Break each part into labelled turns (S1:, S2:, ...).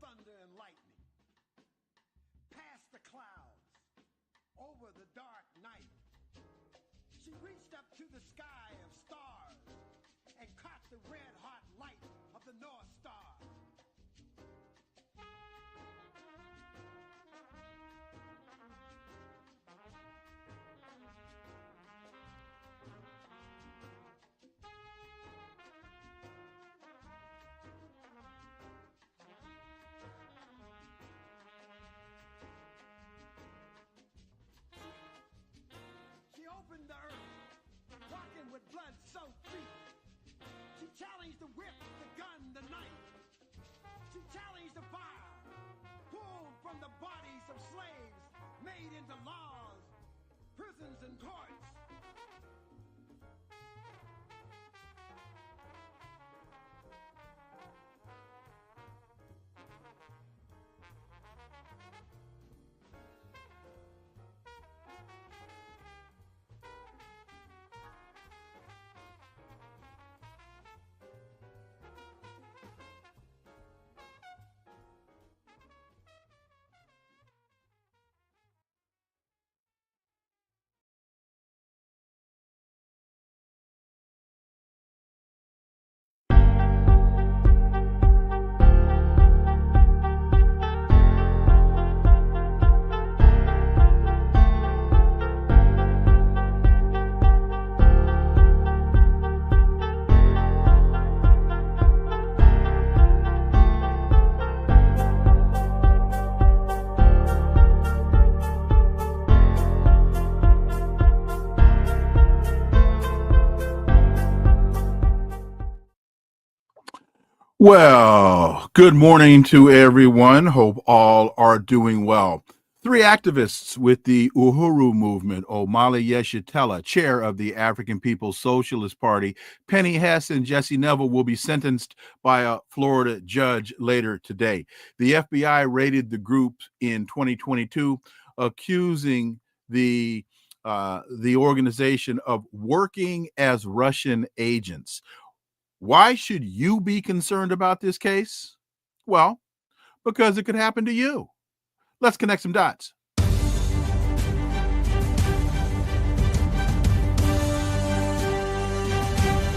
S1: thunder and lightning, past the clouds, over the dark night. She reached up to the sky of stars and caught the red-hot light of the North Star. She opened the earth, walking with blood-soaked feet. She challenged the whip, the gun, the knife. She challenged the fire, pulled from the bodies of slaves, made into laws, prisons, and courts.
S2: Well, good morning to everyone. Hope all are doing well. Three activists with the Uhuru movement, Omali Yeshitela, chair of the African People's Socialist Party, Penny Hess, and Jesse Neville will be sentenced by a Florida judge later today. The FBI raided the group in 2022, accusing the organization of working as Russian agents. Why should you be concerned about this case? Well, because it could happen to you. Let's connect some dots.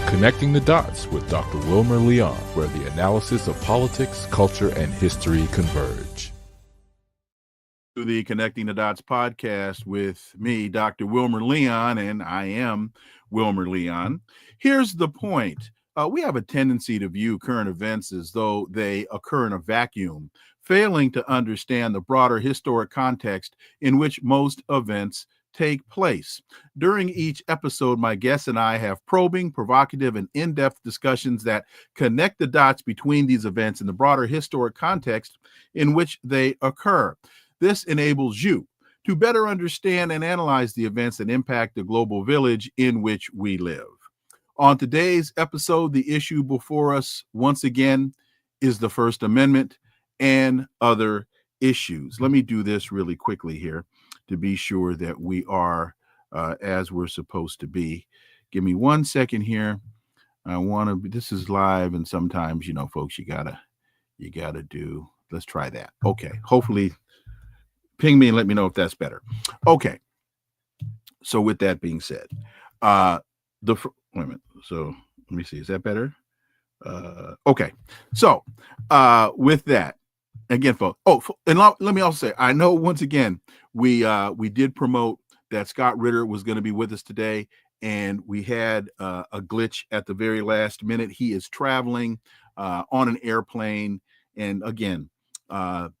S3: Connecting the Dots with Dr. Wilmer Leon, where the analysis of politics, culture, and history converge.
S2: To the Connecting the Dots podcast with me, Dr. Wilmer Leon, and I am Wilmer Leon. Here's the point. We have a tendency to view current events as though they occur in a vacuum, failing to understand the broader historic context in which most events take place. During each episode, my guests and I have probing, provocative, and in-depth discussions that connect the dots between these events and the broader historic context in which they occur. This enables you to better understand and analyze the events that impact the global village in which we live. On today's episode, the issue before us, once again, is the First Amendment and other issues. Let me do this really quickly here to be sure that we are as we're supposed to be. Give me 1 second here. This is live, and sometimes, folks, you gotta do, let's try that. Okay, hopefully ping me and let me know if that's better. Okay, so with that being said, wait a minute. So let me see. Is that better? Okay. So with that, again, folks. And let me also say, I know once again we did promote that Scott Ritter was going to be with us today, and we had a glitch at the very last minute. He is traveling on an airplane, and again, the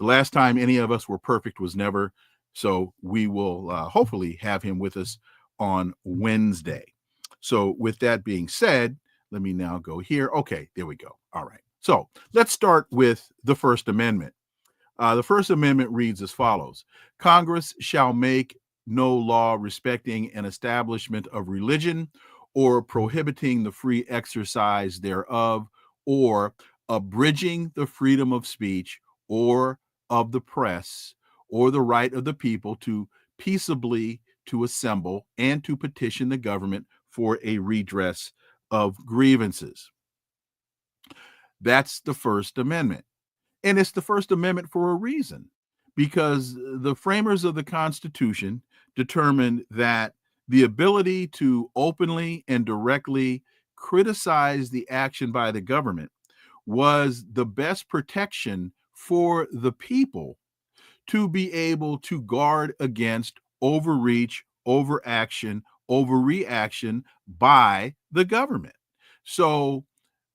S2: last time any of us were perfect was never. So we will hopefully have him with us on Wednesday. So with that being said, let me now go here. Okay, there we go. All right. So let's start with the First Amendment. The First Amendment reads as follows. Congress shall make no law respecting an establishment of religion or prohibiting the free exercise thereof or abridging the freedom of speech or of the press or the right of the people to peaceably to assemble and to petition the government for a redress of grievances. That's the First Amendment. And it's the First Amendment for a reason, because the framers of the Constitution determined that the ability to openly and directly criticize the action by the government was the best protection for the people to be able to guard against overreach, overaction, overreaction by the government. So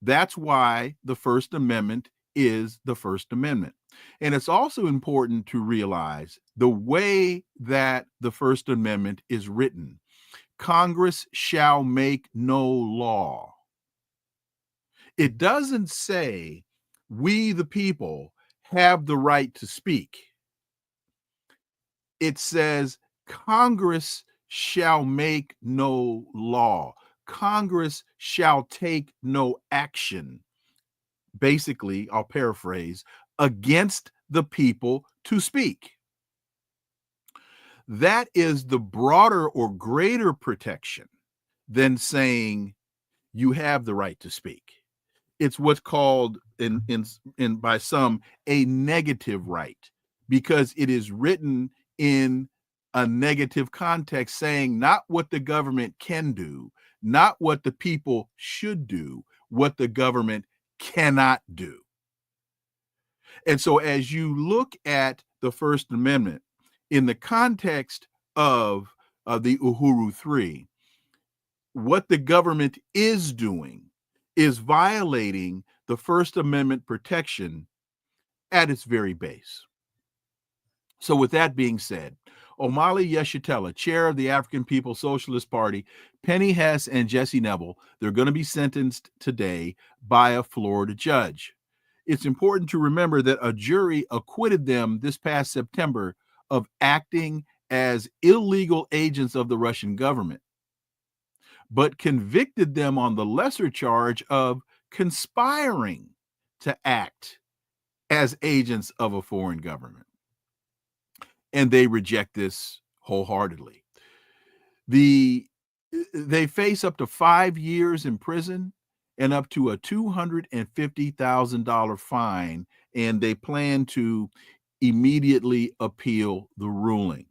S2: that's why the First Amendment is the First Amendment. And it's also important to realize the way that the First Amendment is written. Congress shall make no law. It doesn't say we, the people, have the right to speak. It says Congress shall make no law. Congress shall take no action. Basically, I'll paraphrase, against the people to speak. That is the broader or greater protection than saying you have the right to speak. It's what's called in by some a negative right, because it is written in a negative context, saying not what the government can do, not what the people should do, what the government cannot do. And so as you look at the First Amendment in the context of the Uhuru 3, what the government is doing is violating the First Amendment protection at its very base. So with that being said, Omali Yeshitela, chair of the African People's Socialist Party, Penny Hess, and Jesse Neville, they're going to be sentenced today by a Florida judge. It's important to remember that a jury acquitted them this past September of acting as illegal agents of the Russian government, but convicted them on the lesser charge of conspiring to act as agents of a foreign government. And they reject this wholeheartedly. They face up to 5 years in prison and up to a $250,000 fine, and they plan to immediately appeal the ruling.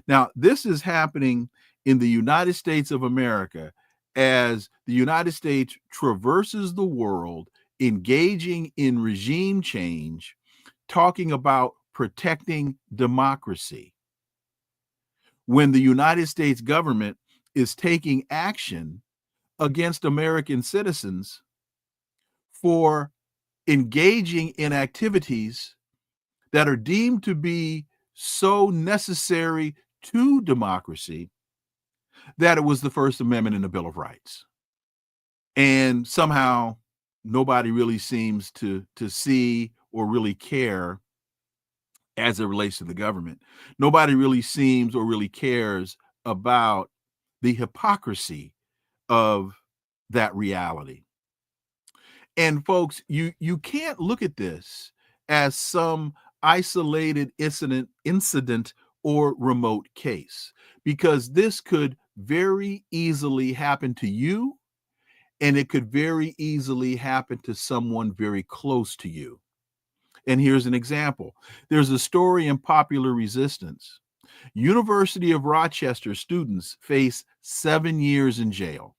S2: Now, this is happening in the United States of America as the United States traverses the world, engaging in regime change, talking about protecting democracy, when the United States government is taking action against American citizens for engaging in activities that are deemed to be so necessary to democracy that it was the First Amendment in the Bill of Rights. And somehow nobody really seems to see or really care as it relates to the government. Nobody really seems or really cares about the hypocrisy of that reality. And folks, you can't look at this as some isolated incident or remote case, because this could very easily happen to you, and it could very easily happen to someone very close to you. And here's an example. There's a story in Popular Resistance. University of Rochester students face 7 years in jail.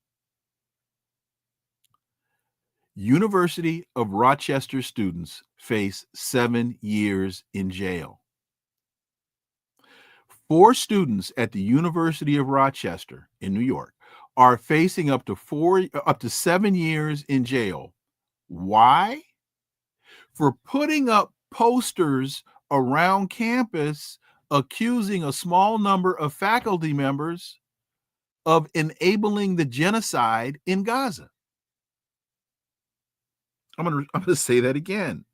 S2: University of Rochester students face 7 years in jail. 4 students at the University of Rochester in New York are facing up to 7 years in jail. Why? For putting up posters around campus accusing a small number of faculty members of enabling the genocide in Gaza. I'm going to say that again.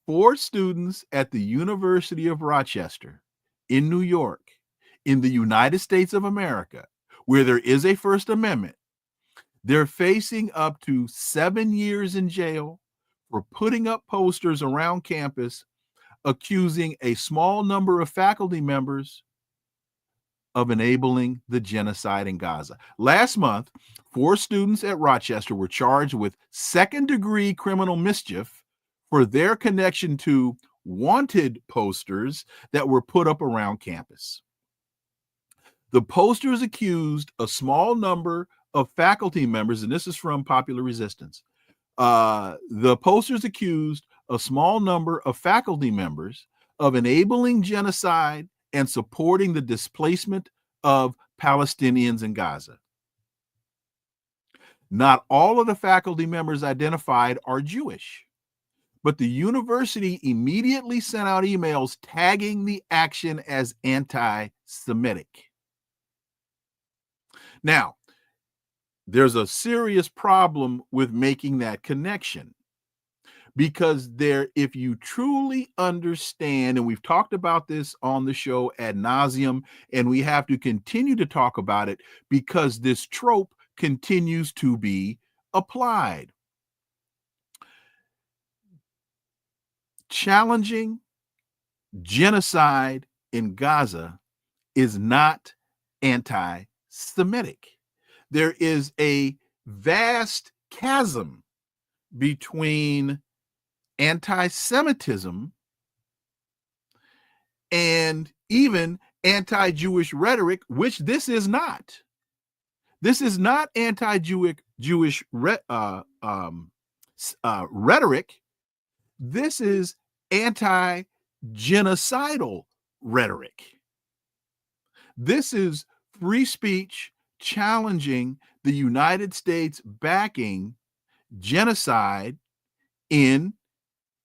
S2: 4 students at the University of Rochester in New York, in the United States of America, where there is a First Amendment, they're facing up to 7 years in jail for putting up posters around campus accusing a small number of faculty members of enabling the genocide in Gaza. Last month, 4 students at Rochester were charged with second-degree criminal mischief for their connection to wanted posters that were put up around campus. The posters accused a small number of faculty members, and this is from Popular Resistance. The posters accused a small number of faculty members of enabling genocide and supporting the displacement of Palestinians in Gaza. Not all of the faculty members identified are Jewish, but the university immediately sent out emails tagging the action as anti-Semitic. Now, there's a serious problem with making that connection, because if you truly understand, and we've talked about this on the show ad nauseum, and we have to continue to talk about it because this trope continues to be applied. Challenging genocide in Gaza is not anti-Semitic. There is a vast chasm between anti-Semitism and even anti-Jewish rhetoric, which this is not. This is not anti-Jewish rhetoric. This is anti-genocidal rhetoric. This is free speech challenging the United States backing genocide in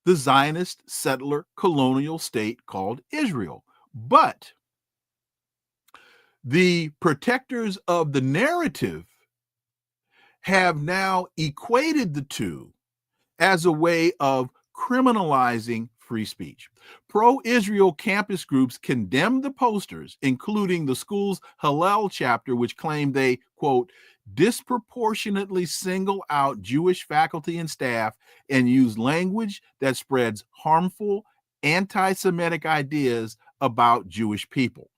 S2: the Zionist settler colonial state called Israel. But the protectors of the narrative have now equated the two as a way of criminalizing free speech. Pro-Israel campus groups condemned the posters, including the school's Hillel chapter, which claimed they, quote, disproportionately single out Jewish faculty and staff and use language that spreads harmful anti-Semitic ideas about Jewish people.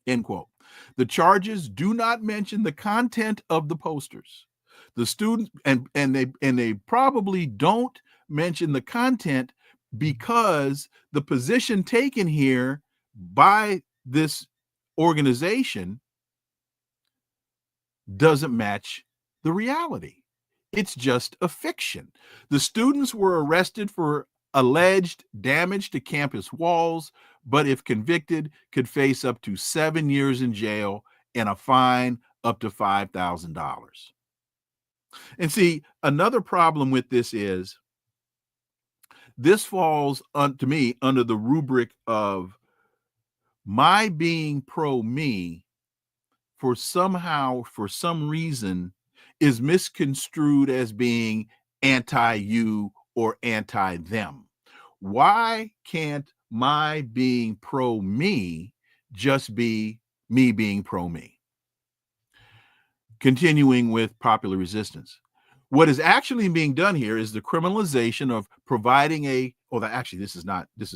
S2: End quote. The charges do not mention the content of the posters. The students, and they probably don't mention the content because the position taken here by this organization doesn't match the reality. It's just a fiction. The students were arrested for alleged damage to campus walls, but if convicted, could face up to 7 years in jail and a fine up to $5,000. And see, another problem with this is this falls to me under the rubric of my being pro me for some reason is misconstrued as being anti you or anti them. Why can't my being pro me just be me being pro me? Continuing with Popular Resistance. What is actually being done here is the criminalization of providing this is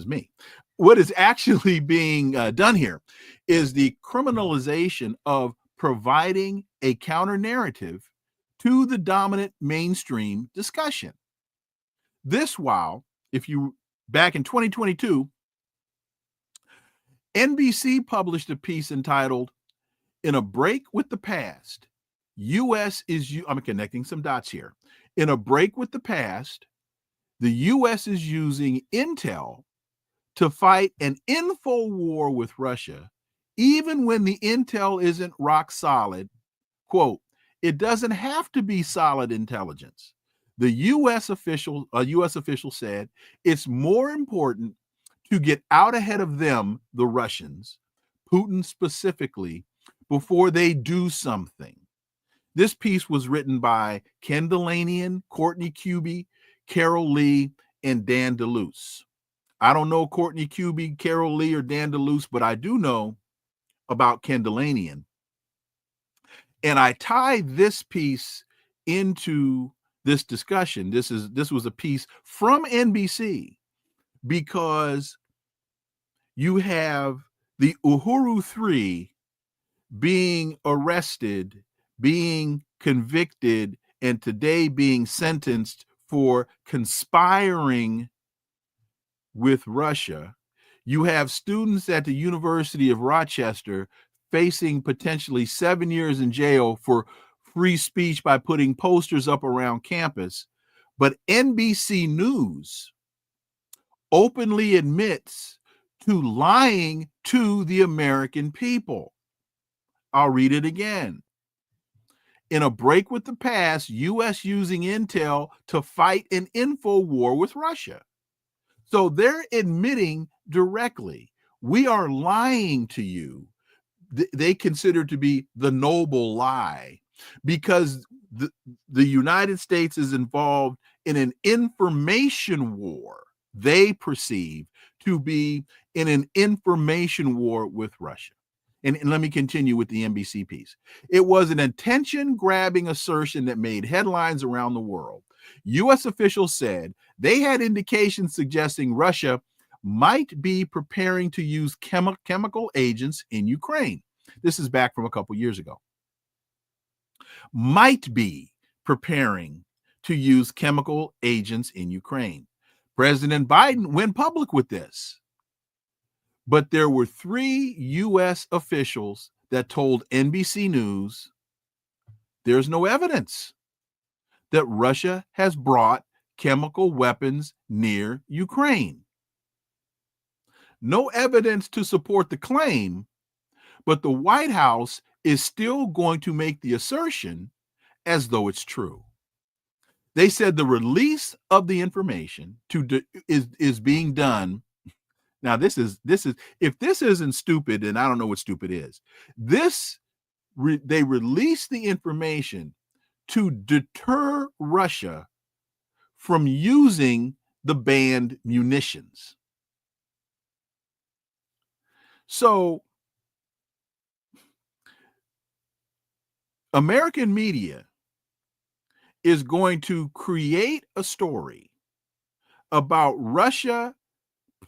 S2: me. What is actually being done here is the criminalization of providing a counter narrative to the dominant mainstream discussion. This while, back in 2022, NBC published a piece entitled, "In a Break with the Past, I'm connecting some dots here. In a break with the past, the U.S. is using intel to fight an info war with Russia, even when the intel isn't rock solid. Quote, it doesn't have to be solid intelligence. The a U.S. official said, it's more important to get out ahead of them, the Russians, Putin specifically, before they do something." This piece was written by Ken Delanian, Courtney Cuby, Carol Lee, and Dan DeLuce. I don't know Courtney Cuby, Carol Lee, or Dan DeLuce, but I do know about Ken Delanian. And I tie this piece into this discussion. This was a piece from NBC because you have the Uhuru 3 being arrested, being convicted, and today being sentenced for conspiring with Russia. You have students at the University of Rochester facing potentially 7 years in jail for free speech by putting posters up around campus. But NBC News openly admits to lying to the American people. I'll read it again. In a break with the past, U.S. using intel to fight an info war with Russia. So they're admitting directly, we are lying to you. They consider to be the noble lie, because the United States is involved in an information war. They perceive to be in an information war with Russia. And let me continue with the NBC piece. It was an attention-grabbing assertion that made headlines around the world. U.S. officials said they had indications suggesting Russia might be preparing to use chemical agents in Ukraine. This is back from a couple years ago. Might be preparing to use chemical agents in Ukraine. President Biden went public with this. But there were 3 U.S. officials that told NBC News there's no evidence that Russia has brought chemical weapons near Ukraine. No evidence to support the claim, but the White House is still going to make the assertion as though it's true. They said the release of the information is being done. Now, this is if this isn't stupid, then I don't know what stupid is. They released the information to deter Russia from using the banned munitions. So American media is going to create a story about Russia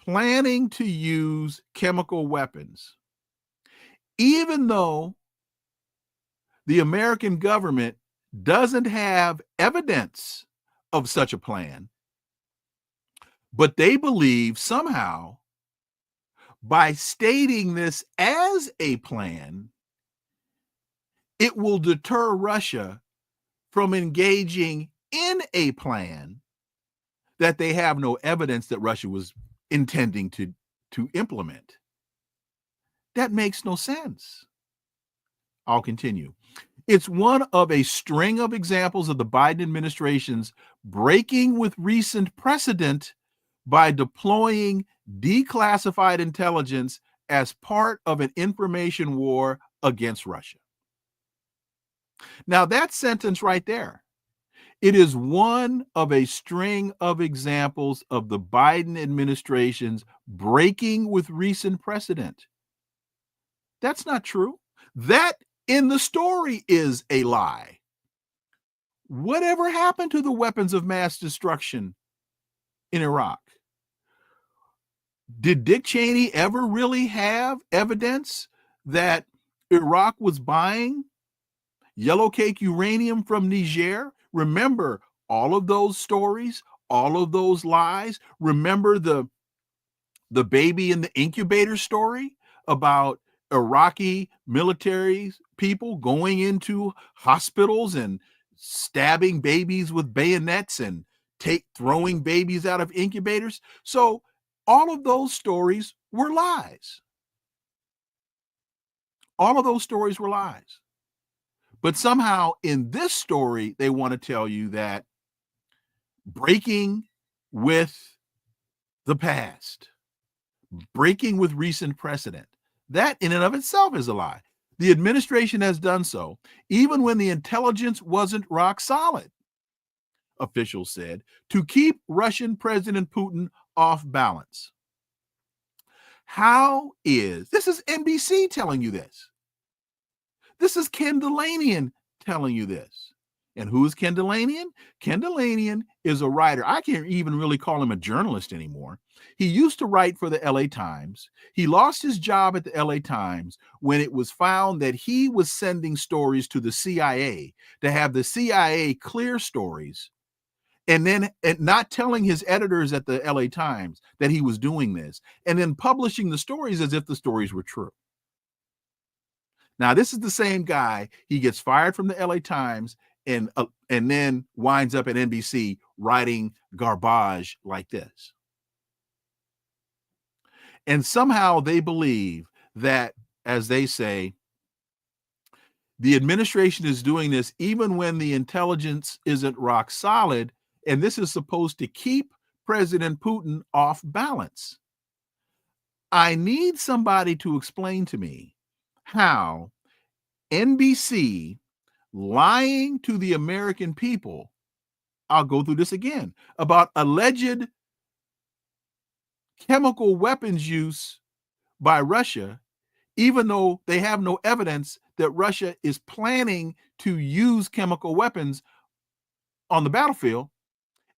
S2: planning to use chemical weapons, even though the American government doesn't have evidence of such a plan. But they believe somehow, by stating this as a plan, it will deter Russia from engaging in a plan that they have no evidence that Russia was intending to implement. That makes no sense. I'll continue. It's one of a string of examples of the Biden administration's breaking with recent precedent by deploying declassified intelligence as part of an information war against Russia. Now, that sentence right there, it is one of a string of examples of the Biden administration's breaking with recent precedent. That's not true. That in the story is a lie. Whatever happened to the weapons of mass destruction in Iraq? Did Dick Cheney ever really have evidence that Iraq was buying yellow cake uranium from Niger? Remember all of those stories, all of those lies. Remember the baby in the incubator story about Iraqi military people going into hospitals and stabbing babies with bayonets and throwing babies out of incubators. So all of those stories were lies. All of those stories were lies. But somehow in this story, they want to tell you that breaking with the past, breaking with recent precedent, that in and of itself is a lie. The administration has done so even when the intelligence wasn't rock solid, officials said, to keep Russian President Putin off balance. This is NBC telling you this. This is Ken Delanian telling you this. And who is Ken Delanian? Ken Delanian is a writer. I can't even really call him a journalist anymore. He used to write for the LA Times. He lost his job at the LA Times when it was found that he was sending stories to the CIA to have the CIA clear stories and not telling his editors at the LA Times that he was doing this, and then publishing the stories as if the stories were true. Now, this is the same guy. He gets fired from the LA Times and then winds up at NBC writing garbage like this. And somehow they believe that, as they say, the administration is doing this even when the intelligence isn't rock solid, and this is supposed to keep President Putin off balance. I need somebody to explain to me how NBC lying to the American people, I'll go through this again, about alleged chemical weapons use by Russia, even though they have no evidence that Russia is planning to use chemical weapons on the battlefield,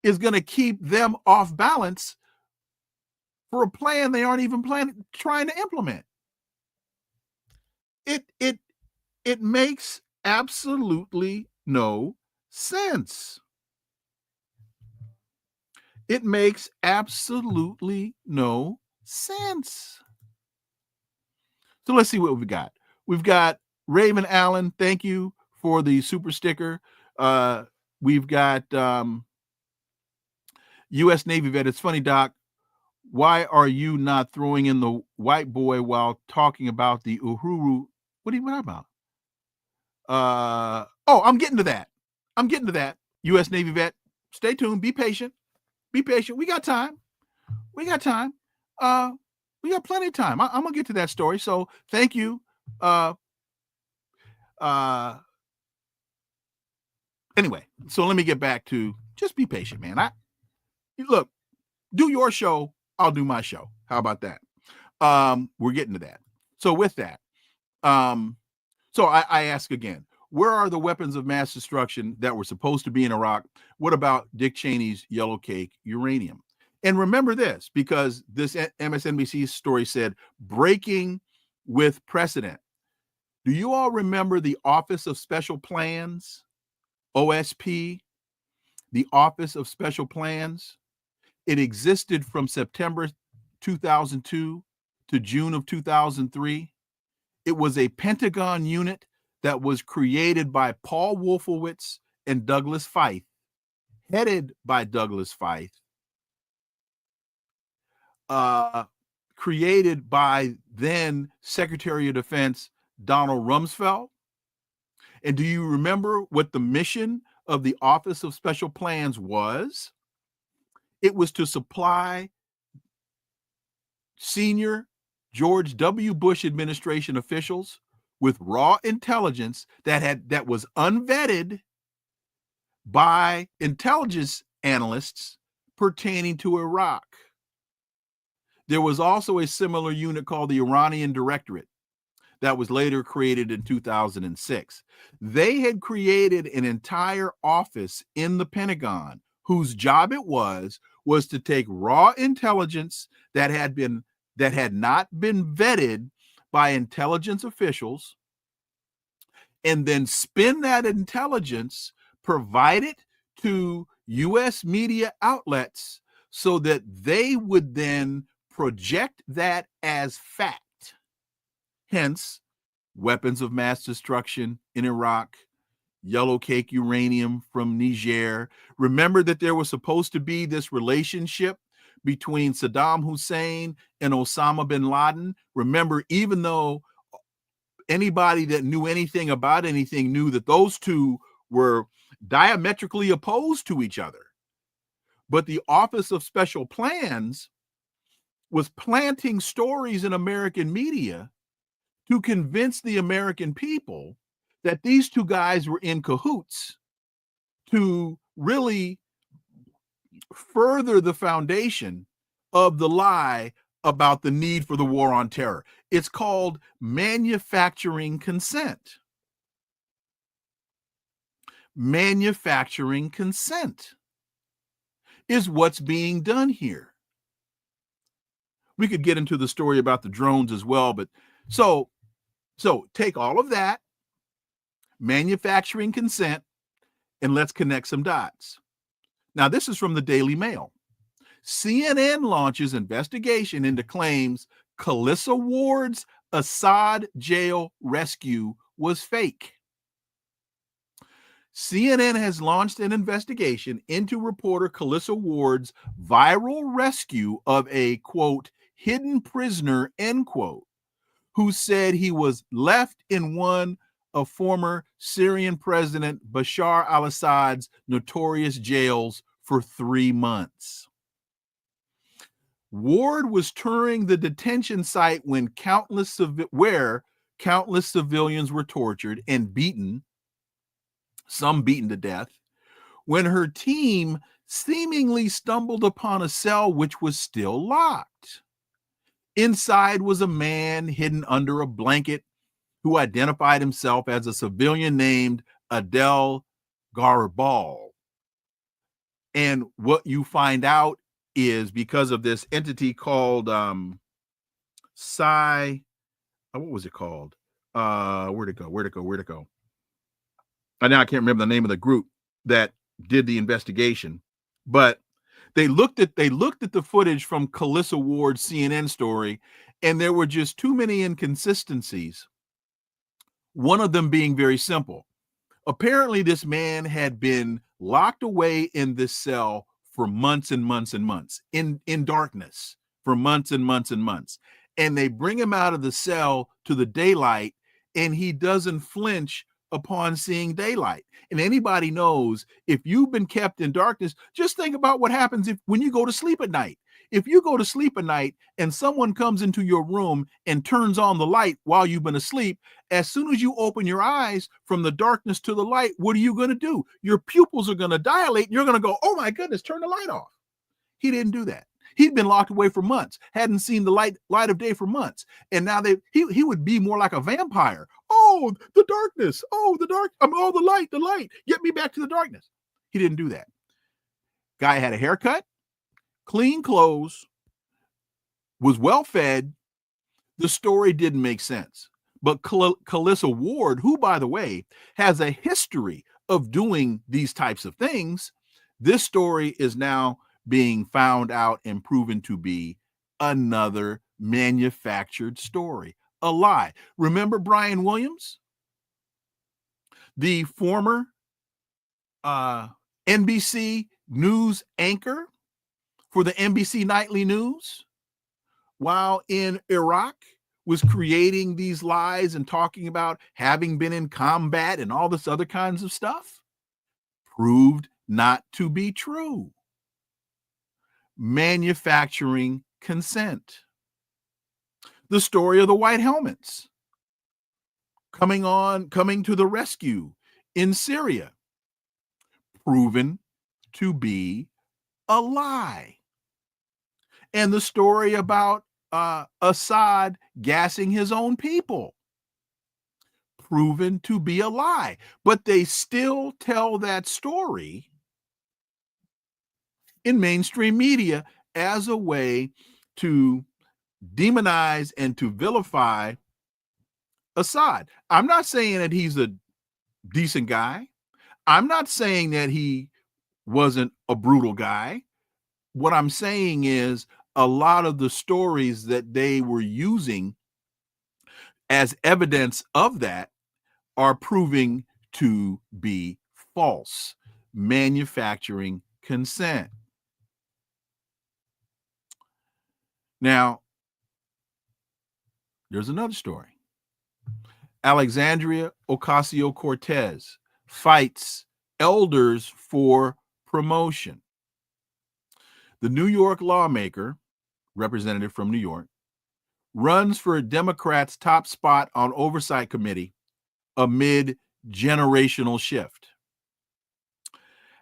S2: is going to keep them off balance for a plan they aren't even trying to implement. It makes absolutely no sense. It makes absolutely no sense. So let's see what we've got. We've got Raven Allen. Thank you for the super sticker. We've got U.S. Navy vet. It's funny, Doc. Why are you not throwing in the white boy while talking about the Uhuru? What are you talking about? I'm getting to that. U.S. Navy vet. Stay tuned. Be patient. We got time. We got plenty of time. I'm gonna get to that story. So thank you. Anyway, so let me get back to just be patient, man. Look, do your show. I'll do my show. How about that? We're getting to that. So with that, so I ask again, where are the weapons of mass destruction that were supposed to be in Iraq? What about Dick Cheney's yellow cake uranium? And remember this, because this MSNBC story said breaking with precedent. Do you all remember the Office of Special Plans, OSP, the Office of Special Plans? It existed from September 2002 to June of 2003. It was a Pentagon unit that was created by Paul Wolfowitz and Douglas Feith, headed by Douglas Feith, created by then Secretary of Defense Donald Rumsfeld. And do you remember what the mission of the Office of Special Plans was? It was to supply senior George W. Bush administration officials with raw intelligence that was unvetted by intelligence analysts pertaining to Iraq. There was also a similar unit called the Iranian Directorate that was later created in 2006. They had created an entire office in the Pentagon whose job it was to take raw intelligence that had not been vetted by intelligence officials, and then spin that intelligence, provide it to U.S. media outlets so that they would then project that as fact. Hence, weapons of mass destruction in Iraq, yellow cake uranium from Niger. Remember that there was supposed to be this relationship between Saddam Hussein and Osama bin Laden. Remember, even though anybody that knew anything about anything knew that those two were diametrically opposed to each other. But the Office of Special Plans was planting stories in American media to convince the American people that these two guys were in cahoots to really further the foundation of the lie about the need for the war on terror. It's called manufacturing consent. Manufacturing consent is what's being done here. We could get into the story about the drones as well, but so take all of that, manufacturing consent, and let's connect some dots. Now, this is from the Daily Mail. CNN launches investigation into claims Calissa Ward's Assad jail rescue was fake. CNN has launched an investigation into reporter Calissa Ward's viral rescue of a, quote, hidden prisoner, end quote, who said he was left in one of former Syrian President Bashar al-Assad's notorious jails for 3 months. Ward was touring the detention site when where countless civilians were tortured and beaten, some beaten to death, when her team seemingly stumbled upon a cell which was still locked. Inside was a man hidden under a blanket who identified himself as a civilian named Adel Garbal. And what you find out is because of this entity called what was it called? Where'd it go? And now I can't remember the name of the group that did the investigation, but they looked at the footage from Calissa Ward's CNN story, and there were just too many inconsistencies. One of them being very simple. Apparently, this man had been locked away in this cell for months and months and months in darkness for months and months and months. And they bring him out of the cell to the daylight, and he doesn't flinch upon seeing daylight. And anybody knows if you've been kept in darkness, just think about what happens when you go to sleep at night. If you go to sleep at night and someone comes into your room and turns on the light while you've been asleep, as soon as you open your eyes from the darkness to the light, what are you going to do? Your pupils are going to dilate and you're going to go, oh my goodness, turn the light off. He didn't do that. He'd been locked away for months, hadn't seen the light of day for months. And now he would be more like a vampire. Oh, the darkness. Oh, the light. Get me back to the darkness. He didn't do that. Guy had a haircut, clean clothes, was well fed. The story didn't make sense. But Calissa Ward, who, by the way, has a history of doing these types of things, this story is now being found out and proven to be another manufactured story, a lie. Remember Brian Williams, the former NBC news anchor for the NBC Nightly News, while in Iraq, was creating these lies and talking about having been in combat and all this other kinds of stuff? Proved not to be true. Manufacturing consent. The story of the white helmets coming to the rescue in Syria, proven to be a lie. And the story about Assad gassing his own people, proven to be a lie. But they still tell that story in mainstream media as a way to demonize and to vilify Assad. I'm not saying that he's a decent guy. I'm not saying that he wasn't a brutal guy. What I'm saying is a lot of the stories that they were using as evidence of that are proving to be false. Manufacturing consent. Now, there's another story. Alexandria Ocasio-Cortez fights elders for promotion. The New York lawmaker, representative from New York, runs for a Democrats' top spot on Oversight Committee amid generational shift.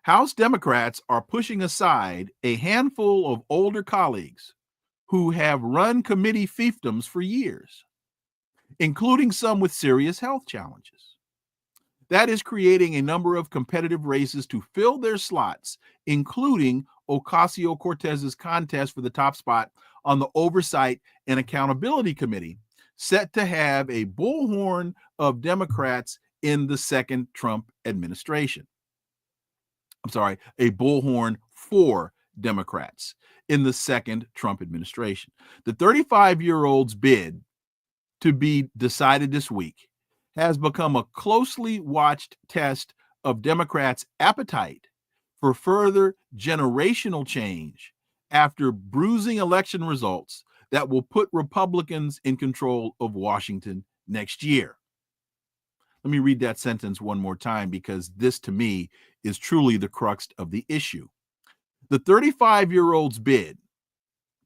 S2: House Democrats are pushing aside a handful of older colleagues who have run committee fiefdoms for years, including some with serious health challenges. That is creating a number of competitive races to fill their slots, including Ocasio-Cortez's contest for the top spot on the Oversight and Accountability Committee, set to have a bullhorn of Democrats in the second Trump administration. a bullhorn for Democrats in the second Trump administration. The 35-year-old's bid to be decided this week has become a closely watched test of Democrats' appetite for further generational change after bruising election results that will put Republicans in control of Washington next year. Let me read that sentence one more time, because this, to me, is truly the crux of the issue. The 35-year-old's bid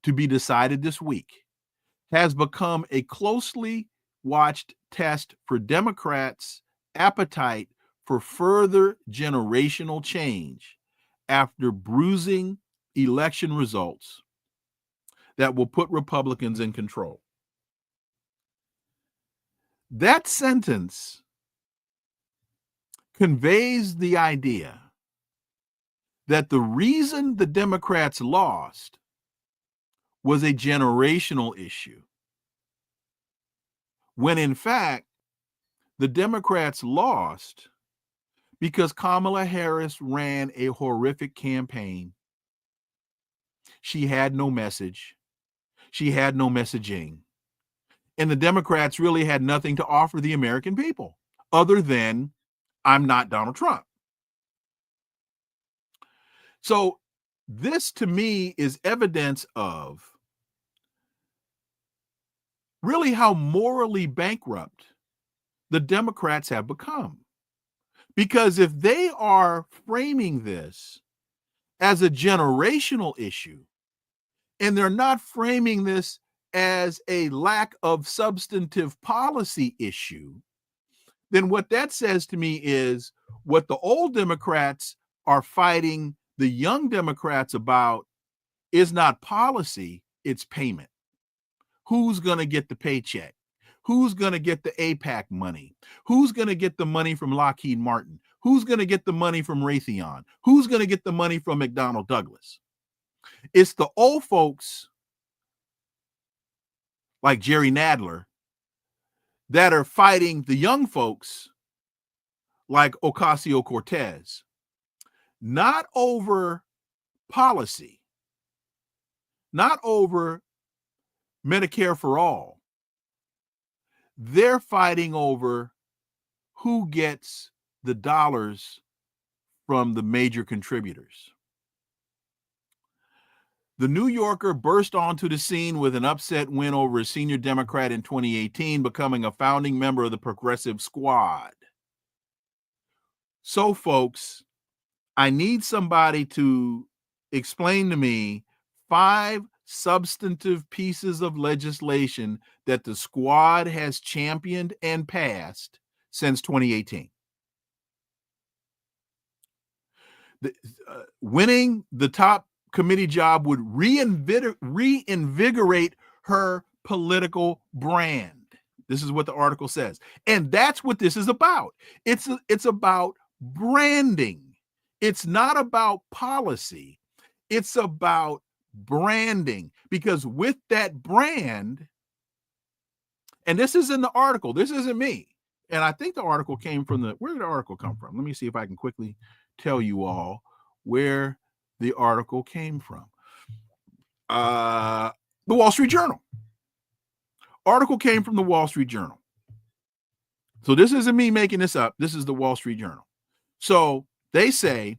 S2: to be decided this week has become a closely watched test for Democrats' appetite for further generational change after bruising election results that will put Republicans in control. That sentence conveys the idea that the reason the Democrats lost was a generational issue, when in fact the Democrats lost because Kamala Harris ran a horrific campaign. She had no message. She had no messaging. And the Democrats really had nothing to offer the American people other than, I'm not Donald Trump. So this, to me, is evidence of really how morally bankrupt the Democrats have become. Because if they are framing this as a generational issue, and they're not framing this as a lack of substantive policy issue, then what that says to me is what the old Democrats are fighting the young Democrats about is not policy, it's payment. Who's going to get the paycheck? Who's going to get the AIPAC money? Who's going to get the money from Lockheed Martin? Who's going to get the money from Raytheon? Who's going to get the money from McDonnell Douglas? It's the old folks like Jerry Nadler that are fighting the young folks like Ocasio-Cortez, not over policy, not over Medicare for all. They're fighting over who gets the dollars from the major contributors. The New Yorker burst onto the scene with an upset win over a senior Democrat in 2018, becoming a founding member of the Progressive Squad. So, folks, I need somebody to explain to me 5 substantive pieces of legislation that the squad has championed and passed since 2018. Winning the top committee job would reinvigorate her political brand. This is what the article says. And that's what this is about. It's about branding. It's not about policy. It's about branding, because with that brand, and this is in the article, this isn't me, and I think the article came from where did the article come from? Let me see if I can quickly tell you all where the article came from. The Wall Street Journal. Article came from the Wall Street Journal. So this isn't me making this up. This is the Wall Street Journal. So they say,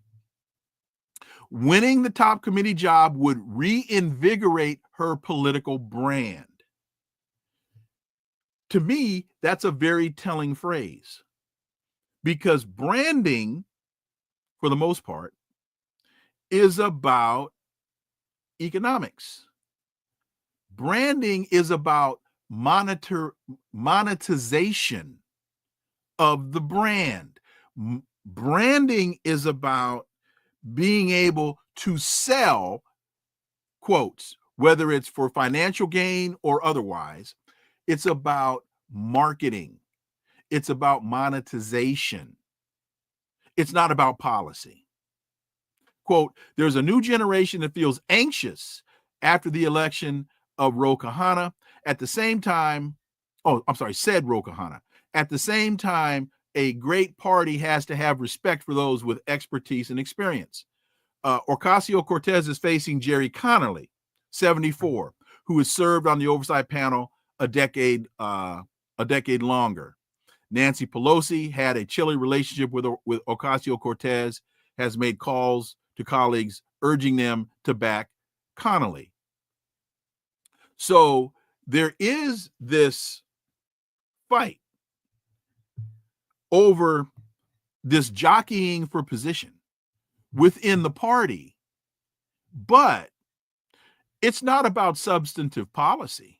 S2: winning the top committee job would reinvigorate her political brand. To me, that's a very telling phrase, because branding, for the most part, is about economics. Branding is about monetization of the brand. Branding is about being able to sell, quotes, whether it's for financial gain or otherwise. It's about marketing. It's about monetization. It's not about policy. Quote, there's a new generation that feels anxious after the election of Ro Khanna. At the same time, said Ro Khanna. At the same time, a great party has to have respect for those with expertise and experience. Ocasio-Cortez is facing Jerry Connolly, 74, who has served on the oversight panel a decade longer. Nancy Pelosi had a chilly relationship with Ocasio-Cortez, has made calls to colleagues urging them to back Connolly. So there is this fight over this jockeying for position within the party, but it's not about substantive policy.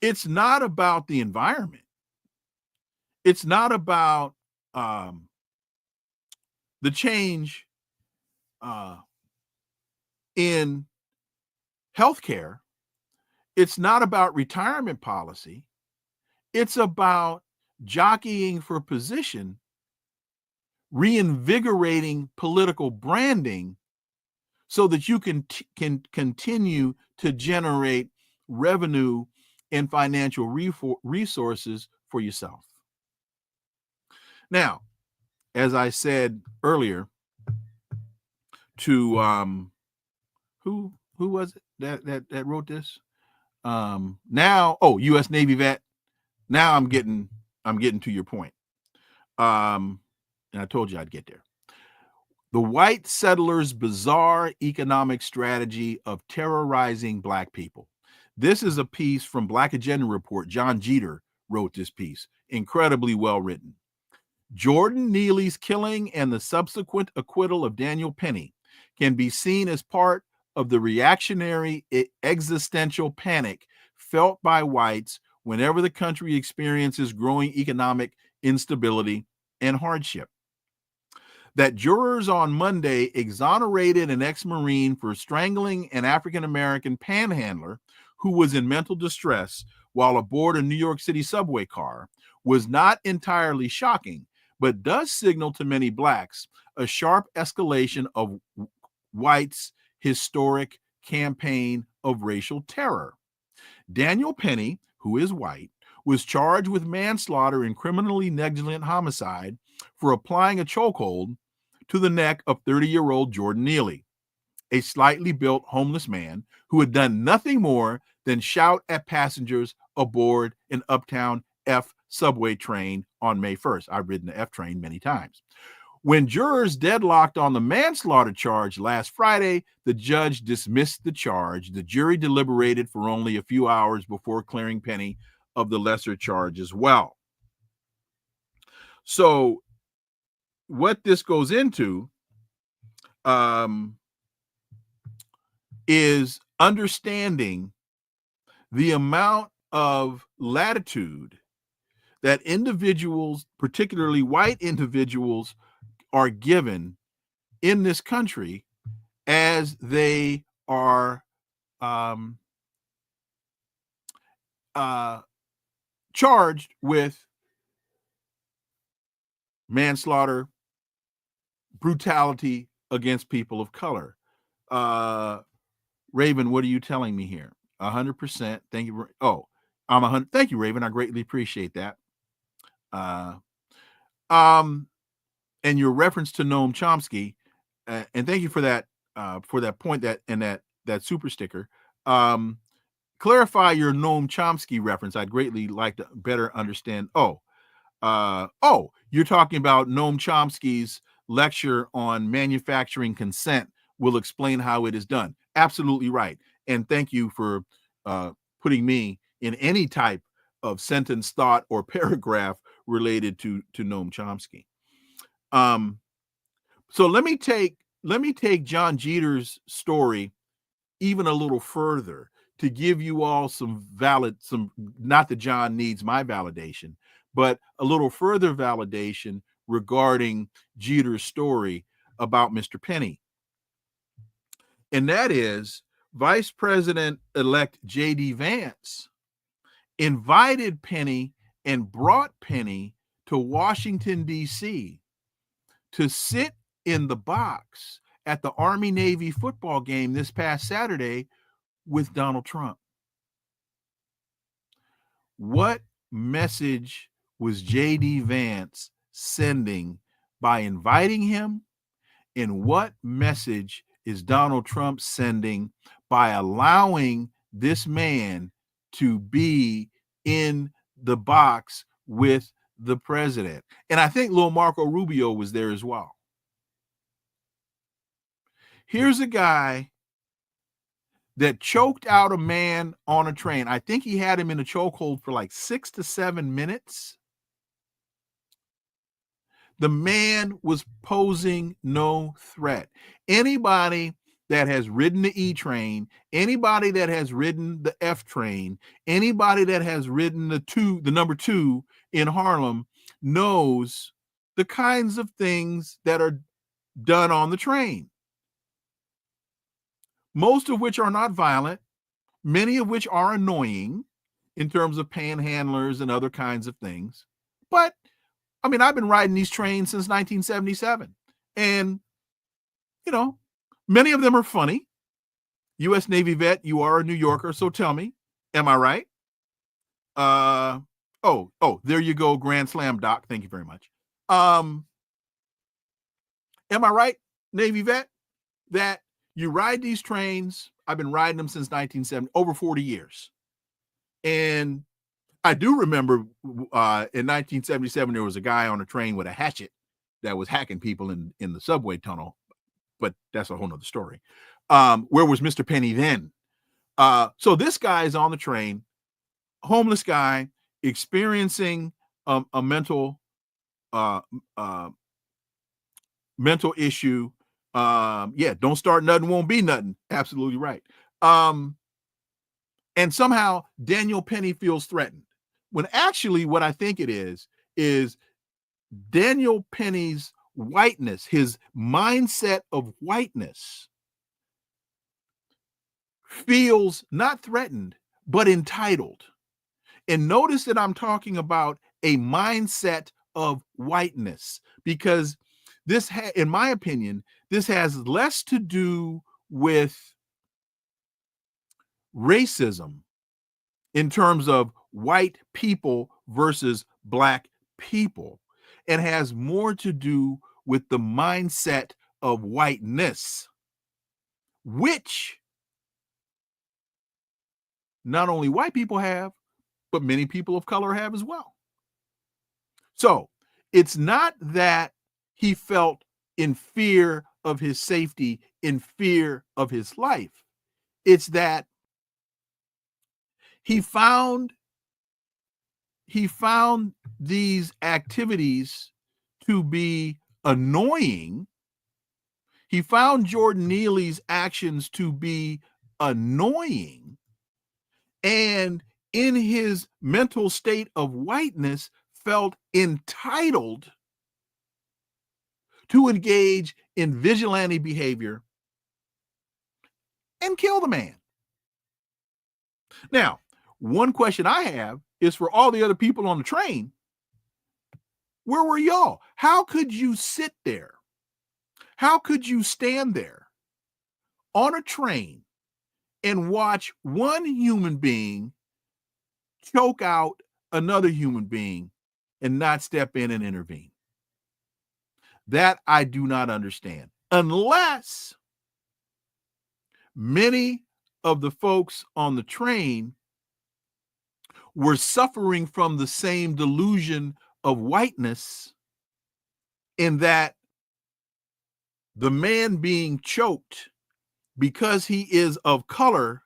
S2: It's not about the environment. It's not about the change in healthcare. It's not about retirement policy. It's about jockeying for position, reinvigorating political branding so that you can continue to generate revenue and financial resources for yourself. Now, as I said earlier, to who was it that wrote this? U.S. Navy vet. Now I'm getting to your point. And I told you I'd get there. The white settlers' bizarre economic strategy of terrorizing Black people. This is a piece from Black Agenda Report. John Jeter wrote this piece. Incredibly well written. Jordan Neely's killing and the subsequent acquittal of Daniel Penny can be seen as part of the reactionary existential panic felt by whites whenever the country experiences growing economic instability and hardship. That jurors on Monday exonerated an ex-Marine for strangling an African-American panhandler who was in mental distress while aboard a New York City subway car was not entirely shocking, but does signal to many Blacks a sharp escalation of whites' historic campaign of racial terror. Daniel Penny, who is white, was charged with manslaughter and criminally negligent homicide for applying a chokehold to the neck of 30-year-old Jordan Neely, a slightly built homeless man who had done nothing more than shout at passengers aboard an Uptown F subway train on May 1st. I've ridden the F train many times. When jurors deadlocked on the manslaughter charge last Friday, the judge dismissed the charge. The jury deliberated for only a few hours before clearing Penny of the lesser charge as well. So what this goes into is understanding the amount of latitude that individuals, particularly white individuals, are given in this country as they are charged with manslaughter, brutality against people of color. Raven, what are you telling me here? 100%. Thank you. Oh, I'm 100. Thank you, Raven. I greatly appreciate that. And your reference to Noam Chomsky, and thank you for that point that super sticker. Clarify your Noam Chomsky reference. I'd greatly like to better understand. You're talking about Noam Chomsky's lecture on manufacturing consent will explain how it is done. Absolutely right. And thank you for putting me in any type of sentence, thought, or paragraph related to Noam Chomsky. So let me take John Jeter's story even a little further to give you all some not that John needs my validation, but a little further validation regarding Jeter's story about Mr. Penny. And that is Vice President-elect J.D. Vance invited Penny and brought Penny to Washington, D.C. to sit in the box at the Army-Navy football game this past Saturday with Donald Trump. What message was J.D. Vance sending by inviting him? And what message is Donald Trump sending by allowing this man to be in the box with the president? And I think little Marco Rubio was there as well. Here's a guy that choked out a man on a train. I think he had him in a chokehold for like 6 to 7 minutes. The man was posing no threat. Anybody that has ridden the E train, anybody that has ridden the F train, anybody that has ridden the number 2 in Harlem knows the kinds of things that are done on the train. Most of which are not violent, many of which are annoying in terms of panhandlers and other kinds of things. But I mean, I've been riding these trains since 1977. And, many of them are funny. U.S. Navy vet, you are a New Yorker, so tell me, am I right? There you go, Grand Slam Doc. Thank you very much. Am I right, Navy vet, that you ride these trains? I've been riding them since 1970, over 40 years. And I do remember in 1977, there was a guy on a train with a hatchet that was hacking people in the subway tunnel, but that's a whole nother story. Where was Mr. Penny then? So this guy is on the train, homeless guy, experiencing a mental issue. Don't start nothing, won't be nothing. Absolutely right. And somehow Daniel Penny feels threatened. When actually what I think it is Daniel Penny's whiteness, his mindset of whiteness, feels not threatened, but entitled. And notice that I'm talking about a mindset of whiteness, because this, in my opinion, this has less to do with racism in terms of white people versus black people. It has more to do with the mindset of whiteness, which not only white people have, but many people of color have as well. So it's not that he felt in fear of his safety, in fear of his life. It's that he found these activities to be annoying. He found Jordan Neely's actions to be annoying. And in his mental state of whiteness, felt entitled to engage in vigilante behavior and kill the man. Now, one question I have is for all the other people on the train. Where were y'all? How could you sit there? How could you stand there on a train and watch one human being choke out another human being and not step in and intervene? That I do not understand, unless many of the folks on the train were suffering from the same delusion of whiteness, in that the man being choked because he is of color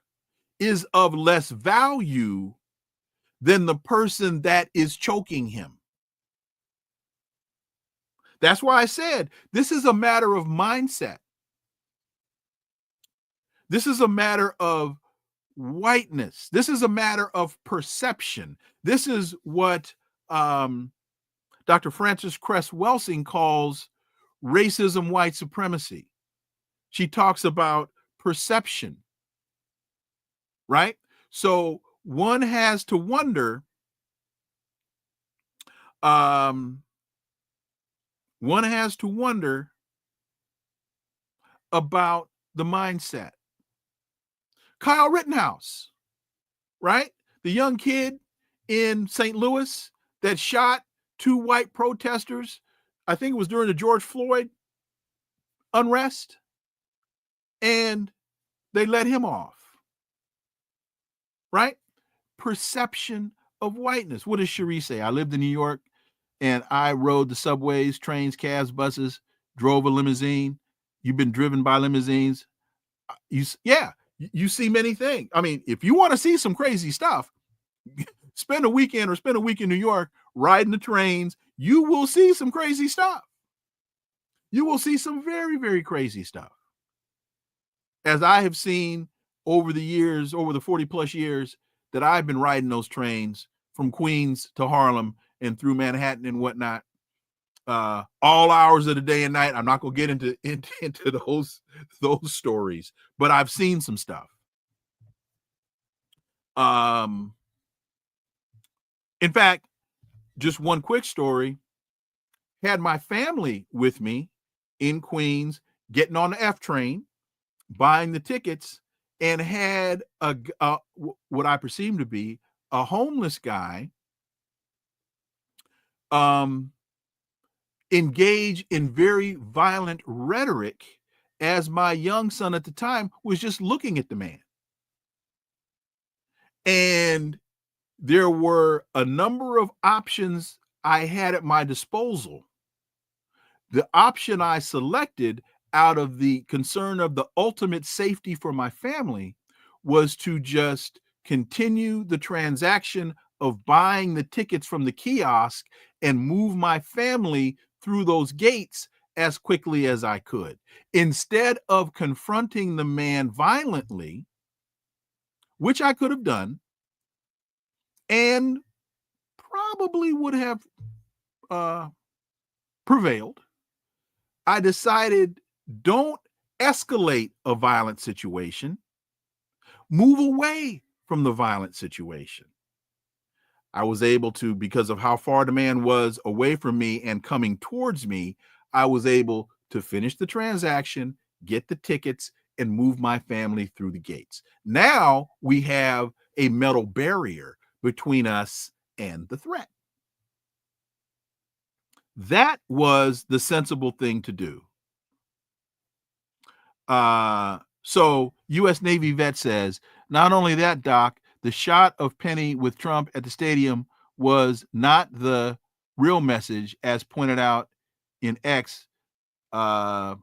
S2: is of less value than the person that is choking him. That's why I said this is a matter of mindset. This is a matter of whiteness. This is a matter of perception. This is what Dr. Frances Cress Welsing calls racism, white supremacy. She talks about perception, right? So one has to wonder, about the mindset. Kyle Rittenhouse, right? The young kid in St. Louis that shot 2 white protesters. I think it was during the George Floyd unrest, and they let him off, right? Perception of whiteness. What does Cherie say? I lived in New York and I rode the subways, trains, cabs, buses, drove a limousine. You've been driven by limousines. You see many things. I mean, if you want to see some crazy stuff, spend a weekend or spend a week in New York riding the trains. You will see some crazy stuff. You will see some very, very crazy stuff. As I have seen over the years, over the 40 plus years that I've been riding those trains from Queens to Harlem and through Manhattan and whatnot, all hours of the day and night. I'm not going to get into those stories, but I've seen some stuff. In fact, just one quick story. Had my family with me in Queens, getting on the F train, buying the tickets, and had what I perceive to be a homeless guy engage in very violent rhetoric as my young son at the time was just looking at the man. And there were a number of options I had at my disposal. The option I selected out of the concern of the ultimate safety for my family was to just continue the transaction of buying the tickets from the kiosk and move my family through those gates as quickly as I could. Instead of confronting the man violently, which I could have done and probably would have prevailed, I decided, don't escalate a violent situation. Move away from the violent situation. I was able to, because of how far the man was away from me and coming towards me, I was able to finish the transaction, get the tickets, and move my family through the gates. Now we have a metal barrier between us and the threat. That was the sensible thing to do. So U.S. Navy vet says, not only that, Doc, the shot of Penny with Trump at the stadium was not the real message, as pointed out in X. It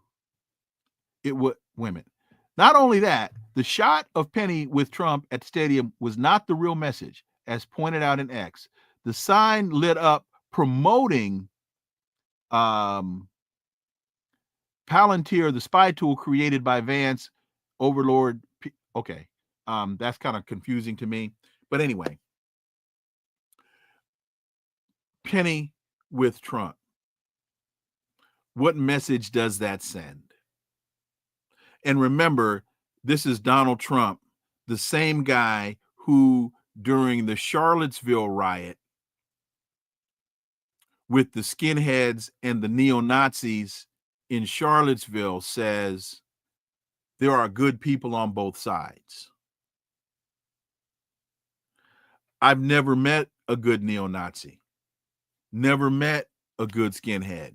S2: would women. Not only that, the shot of Penny with Trump at the stadium was not the real message, as pointed out in X. The sign lit up promoting Palantir, the spy tool created by Vance Overlord. Okay. That's kind of confusing to me. But anyway, Penny with Trump. What message does that send? And remember, this is Donald Trump, the same guy who, during the Charlottesville riot with the skinheads and the neo-Nazis in Charlottesville, says there are good people on both sides. I've never met a good neo-Nazi, never met a good skinhead.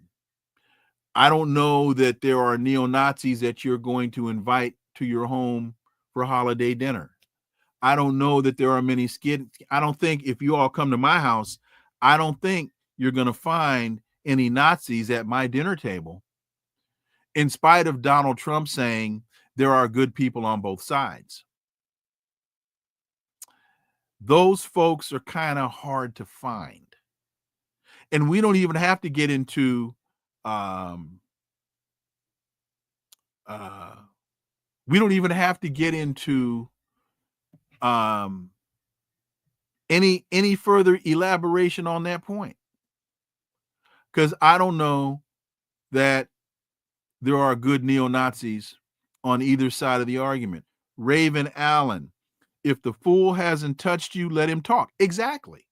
S2: I don't know that there are neo-Nazis that you're going to invite to your home for holiday dinner. I don't know that there are many I don't think if you all come to my house, I don't think you're going to find any Nazis at my dinner table, in spite of Donald Trump saying there are good people on both sides. Those folks are kind of hard to find. And we don't even have to get into any further elaboration on that point, because I don't know that there are good neo-Nazis on either side of the argument. Raven Allen, if the fool hasn't touched you, let him talk. Exactly.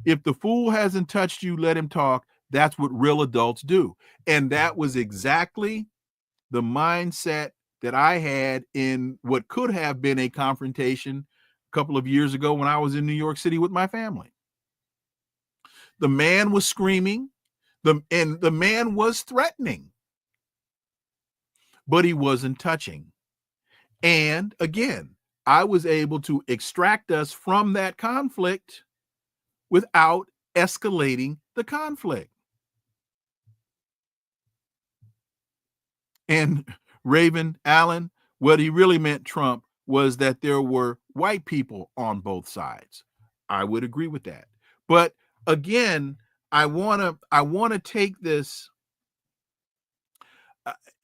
S2: If the fool hasn't touched you, let him talk. That's what real adults do. And that was exactly the mindset that I had in what could have been a confrontation a couple of years ago when I was in New York City with my family. The man was screaming, and the man was threatening, but he wasn't touching. And again, I was able to extract us from that conflict without escalating the conflict. And Raven Allen, what he really meant, Trump, was that there were white people on both sides. I would agree with that. But again, I want to take this.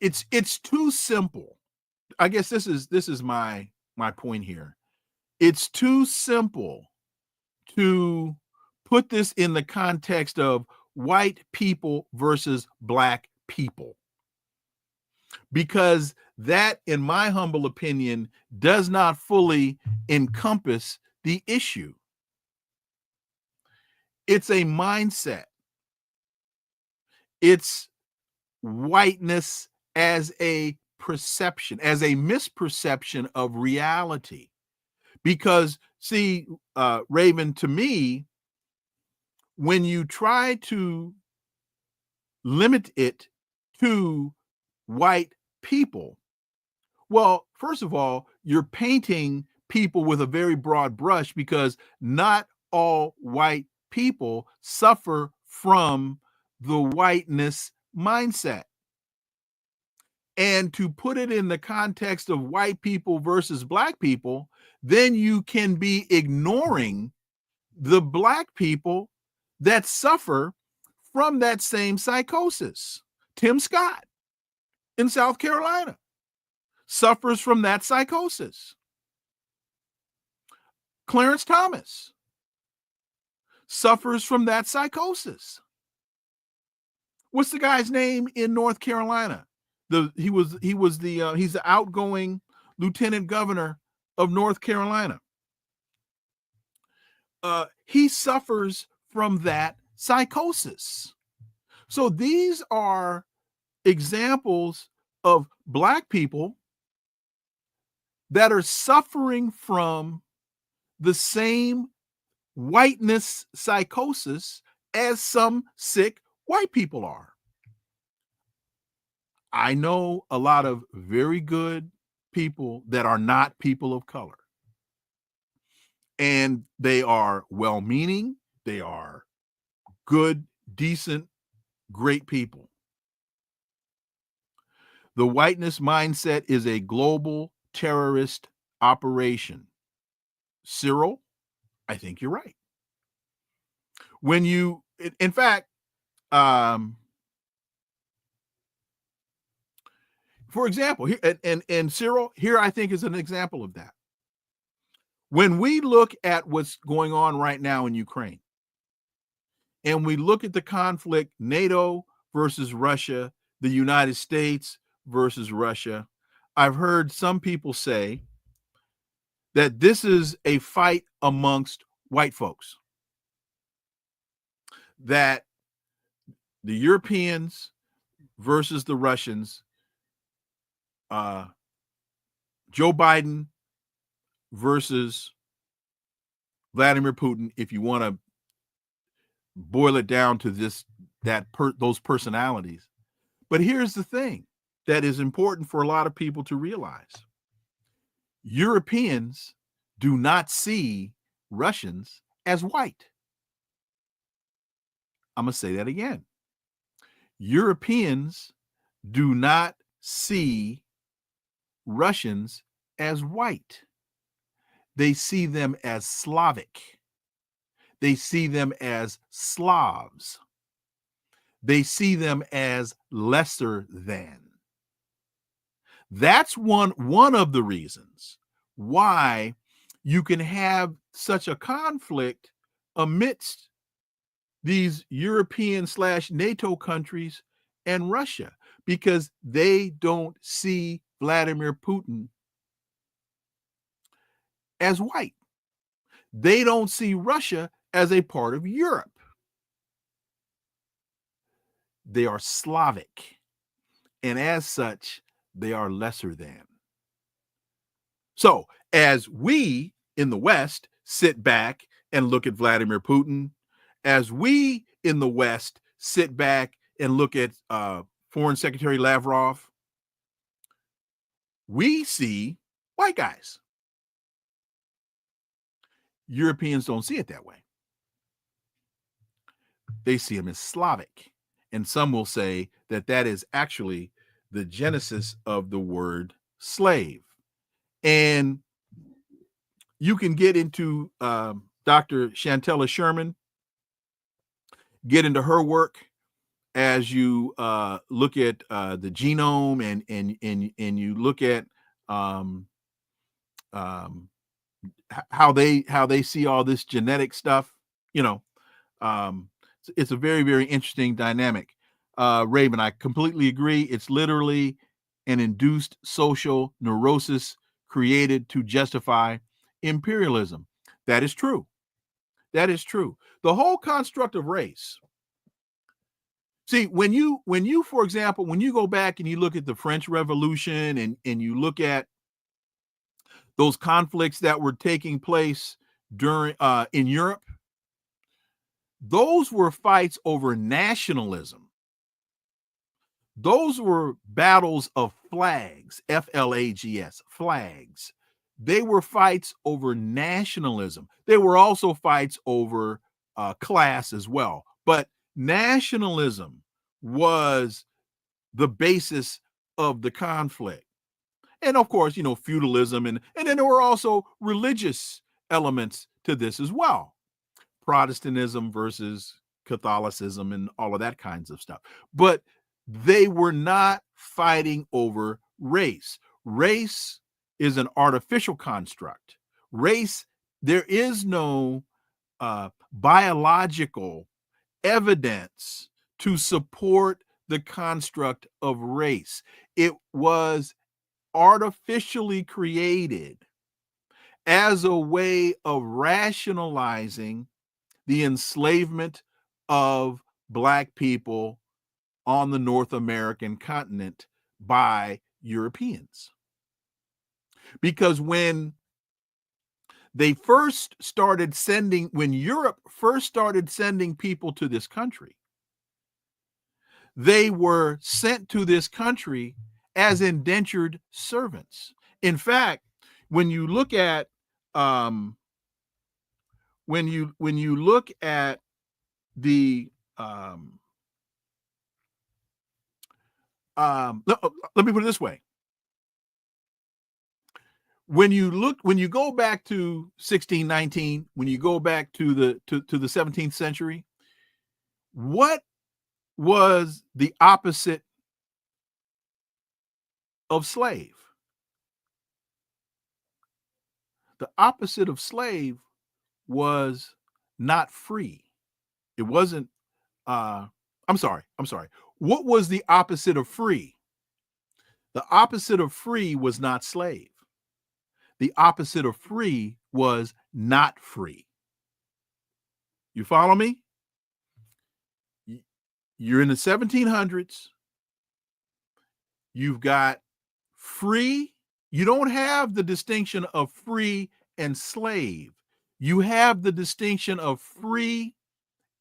S2: It's too simple. I guess this is my point here. It's too simple to put this in the context of white people versus black people, because that, in my humble opinion, does not fully encompass the issue. It's a mindset. It's whiteness as a perception, as a misperception of reality. Because, see, Raven, to me, when you try to limit it to white people, well, first of all, you're painting people with a very broad brush, because not all white people suffer from the whiteness mindset. And to put it in the context of white people versus black people, then you can be ignoring the black people that suffer from that same psychosis. Tim Scott in South Carolina suffers from that psychosis. Clarence Thomas suffers from that psychosis. What's the guy's name in North Carolina? He's the outgoing lieutenant governor of North Carolina. He suffers from that psychosis. So these are examples of black people that are suffering from the same whiteness psychosis as some sick white people are. I know a lot of very good people that are not people of color. And they are well-meaning, they are good, decent, great people. The whiteness mindset is a global terrorist operation. Cyril, I think you're right. When you, in fact, for example, here, and Cyril, here I think is an example of that. When we look at what's going on right now in Ukraine, and we look at the conflict, NATO versus Russia, the United States versus Russia, I've heard some people say that this is a fight amongst white folks, that the Europeans versus the Russians, Joe Biden versus Vladimir Putin, if you want to boil it down to those personalities. But here's the thing that is important for a lot of people to realize. Europeans do not see Russians as white. I'm going to say that again. Europeans do not see Russians as white. They see them as Slavic. They see them as Slavs. They see them as lesser than. That's one of the reasons why you can have such a conflict amidst these European/NATO countries and Russia, because they don't see Vladimir Putin as white. They don't see Russia as a part of Europe. They are Slavic, and as such, they are lesser than. So, as we in the West sit back and look at Vladimir Putin as we in the West sit back and look at Foreign Secretary Lavrov, we see white guys. Europeans don't see it that way. They see him as Slavic. And some will say that that is actually the genesis of the word slave. And you can get into Dr. Chantella Sherman, get into her work as you look at the genome and you look at how they see all this genetic stuff. You know, it's a very, very interesting dynamic. Raven, I completely agree. It's literally an induced social neurosis created to justify imperialism. That is true. That is true. The whole construct of race. See, when you, for example, when you go back and you look at the French Revolution and you look at those conflicts that were taking place during in Europe, those were fights over nationalism. Those were battles of flags, F-L-A-G-S, flags. They were fights over nationalism. They were also fights over class as well. But nationalism was the basis of the conflict. And of course, you know, feudalism, and then there were also religious elements to this as well. Protestantism versus Catholicism and all of that kinds of stuff. But they were not fighting over race. Race is an artificial construct. Race, there is no biological evidence to support the construct of race. It was artificially created as a way of rationalizing the enslavement of Black people on the North American continent by Europeans. Because when they first started sending, when Europe first started sending people to this country, they were sent to this country as indentured servants. In fact, when you look at when you look at the let me put it this way. When you go back to 1619, when you go back to the 17th century, what was the opposite of slave? The opposite of slave was not free. It wasn't I'm sorry. What was the opposite of free? The opposite of free was not slave. The opposite of free was not free. You follow me? You're in the 1700s. You've got free. You don't have the distinction of free and slave. You have the distinction of free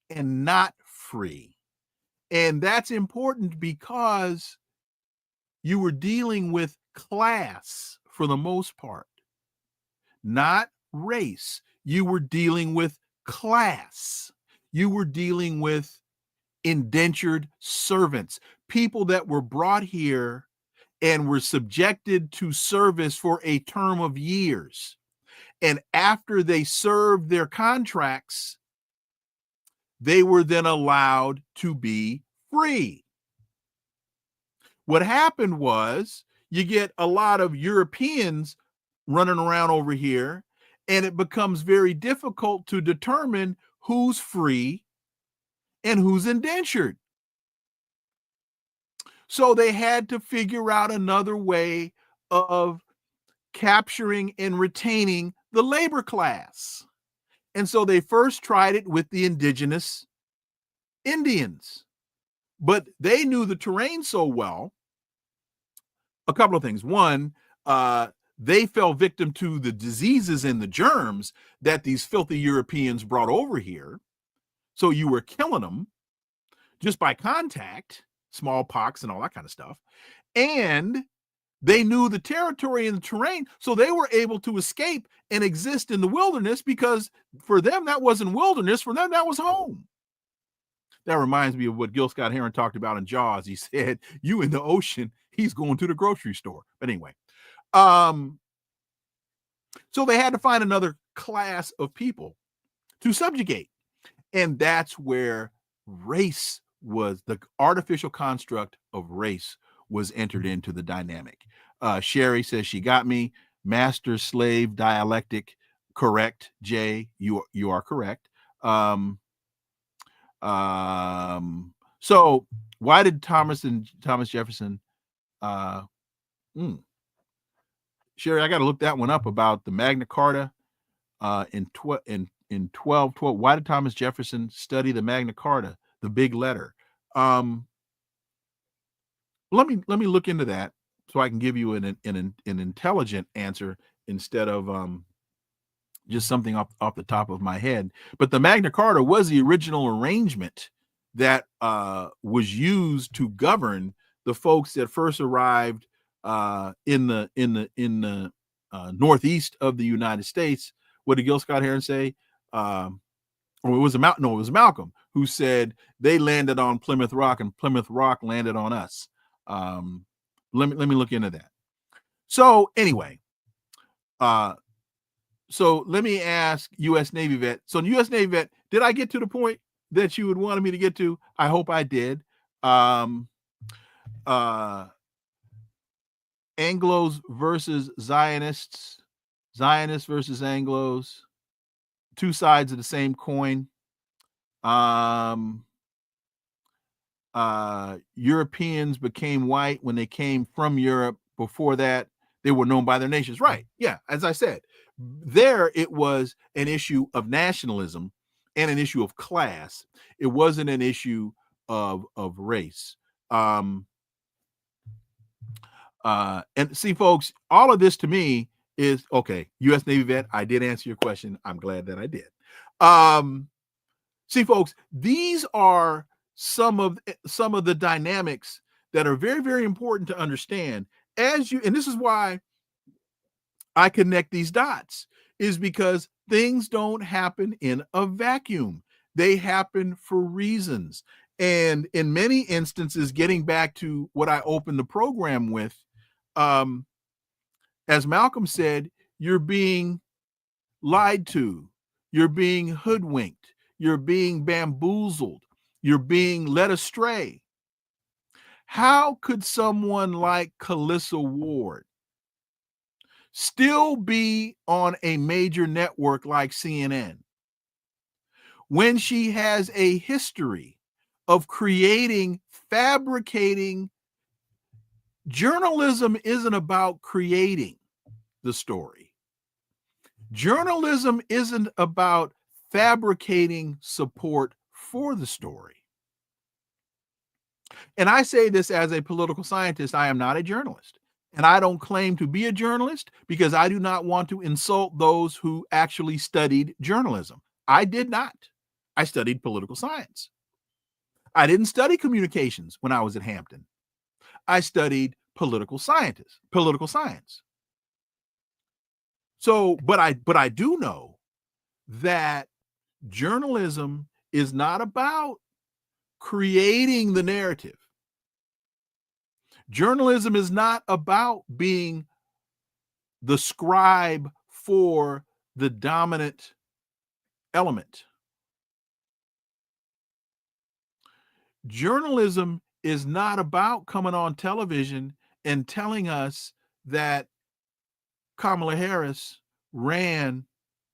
S2: and not free. And that's important because you were dealing with class for the most part, not race. You were dealing with class. You were dealing with indentured servants, people that were brought here and were subjected to service for a term of years. And after they served their contracts, they were then allowed to be free. What happened was you get a lot of Europeans running around over here, and it becomes very difficult to determine who's free and who's indentured. So they had to figure out another way of capturing and retaining the labor class. And so they first tried it with the indigenous Indians, but they knew the terrain so well. A couple of things. One, they fell victim to the diseases and the germs that these filthy Europeans brought over here. So you were killing them just by contact, smallpox and all that kind of stuff. And they knew the territory and the terrain, so they were able to escape and exist in the wilderness, because for them, that wasn't wilderness. For them, that was home. That reminds me of what Gil Scott-Heron talked about in Jaws. He said, you in the ocean, he's going to the grocery store. But anyway, so they had to find another class of people to subjugate. And that's where race was, the artificial construct of race was entered into the dynamic. Sherry says she got me. Master slave dialectic. Correct, Jay. You are correct. So why did Thomas Jefferson? Sherry, I got to look that one up about the Magna Carta. In 1212, why did Thomas Jefferson study the Magna Carta, the big letter? Let me look into that so I can give you an intelligent answer instead of just something off the top of my head. But the Magna Carta was the original arrangement that was used to govern the folks that first arrived in the northeast of the United States. What did Gil Scott-Heron say? Or it was Malcolm who said they landed on Plymouth Rock and Plymouth Rock landed on us. Let me look into that. So anyway, so let me ask U.S. Navy vet. So U.S. Navy vet, did I get to the point that you would want me to get to? I hope I did. Anglos versus Zionists, Zionists versus Anglos, two sides of the same coin. Europeans became white when they came from Europe. Before that, they were known by their nations. Right. Yeah. As I said, there it was an issue of nationalism and an issue of class. It wasn't an issue of race. And see, folks, all of this to me is okay. U.S. Navy vet, I did answer your question. I'm glad that I did. See, folks, these are some of the dynamics that are very, very important to understand and this is why I connect these dots, is because things don't happen in a vacuum. They happen for reasons. And in many instances, getting back to what I opened the program with, as Malcolm said, you're being lied to, you're being hoodwinked, you're being bamboozled, you're being led astray. How could someone like Calissa Ward still be on a major network like CNN when she has a history of fabricating? Journalism isn't about creating the story. Journalism isn't about fabricating support for the story. And I say this as a political scientist. I am not a journalist, and I don't claim to be a journalist because I do not want to insult those who actually studied journalism. I did not. I studied political science. I didn't study communications when I was at Hampton. I studied political science. So, but I do know that journalism is not about creating the narrative. Journalism is not about being the scribe for the dominant element. Journalism is not about coming on television and telling us that Kamala Harris ran